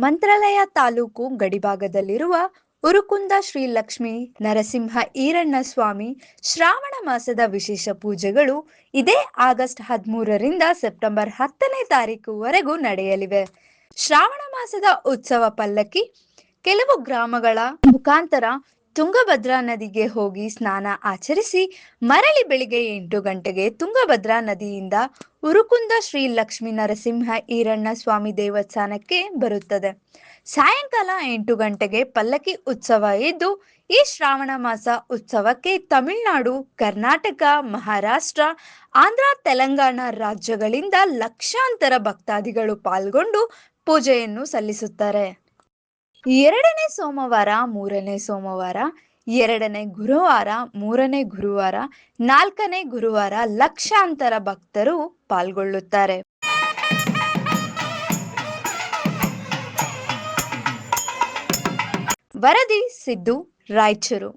ಮಂತ್ರಾಲಯ ತಾಲೂಕು ಗಡಿಭಾಗದಲ್ಲಿರುವ ಉರುಕುಂದ ಶ್ರೀ ಲಕ್ಷ್ಮೀ ನರಸಿಂಹ ಈರಣ್ಣ ಸ್ವಾಮಿ ಶ್ರಾವಣ ಮಾಸದ ವಿಶೇಷ ಪೂಜೆಗಳು ಇದೇ ಆಗಸ್ಟ್ 13ರಿಂದ ಸೆಪ್ಟೆಂಬರ್ 10ನೇ ತಾರೀಕುವರೆಗೂ ನಡೆಯಲಿವೆ. ಶ್ರಾವಣ ಮಾಸದ ಉತ್ಸವ ಪಲ್ಲಕ್ಕಿ ಕೆಲವು ಗ್ರಾಮಗಳ ಮುಖಾಂತರ ತುಂಗಭದ್ರಾ ನದಿಗೆ ಹೋಗಿ ಸ್ನಾನ ಆಚರಿಸಿ ಮರಳಿ ಬೆಳಿಗ್ಗೆ 8 ಗಂಟೆಗೆ ತುಂಗಭದ್ರಾ ನದಿಯಿಂದ ಉರುಕುಂದ ಶ್ರೀ ಲಕ್ಷ್ಮೀ ನರಸಿಂಹ ಈರಣ್ಣ ಸ್ವಾಮಿ ದೇವಸ್ಥಾನಕ್ಕೆ ಬರುತ್ತದೆ. ಸಾಯಂಕಾಲ 8 ಗಂಟೆಗೆ ಪಲ್ಲಕ್ಕಿ ಉತ್ಸವ ಇದ್ದು, ಈ ಶ್ರಾವಣ ಮಾಸ ಉತ್ಸವಕ್ಕೆ ತಮಿಳುನಾಡು, ಕರ್ನಾಟಕ, ಮಹಾರಾಷ್ಟ್ರ, ಆಂಧ್ರ, ತೆಲಂಗಾಣ ರಾಜ್ಯಗಳಿಂದ ಲಕ್ಷಾಂತರ ಭಕ್ತಾದಿಗಳು ಪಾಲ್ಗೊಂಡು ಪೂಜೆಯನ್ನು ಸಲ್ಲಿಸುತ್ತಾರೆ. ಎರಡನೇ ಸೋಮವಾರ, ಮೂರನೇ ಸೋಮವಾರ, ಎರಡನೇ ಗುರುವಾರ, ಮೂರನೇ ಗುರುವಾರ, ನಾಲ್ಕನೇ ಗುರುವಾರ ಲಕ್ಷಾಂತರ ಭಕ್ತರು ಪಾಲ್ಗೊಳ್ಳುತ್ತಾರೆ. ವರದಿ ಸಿದ್ದು, ರಾಯಚೂರು.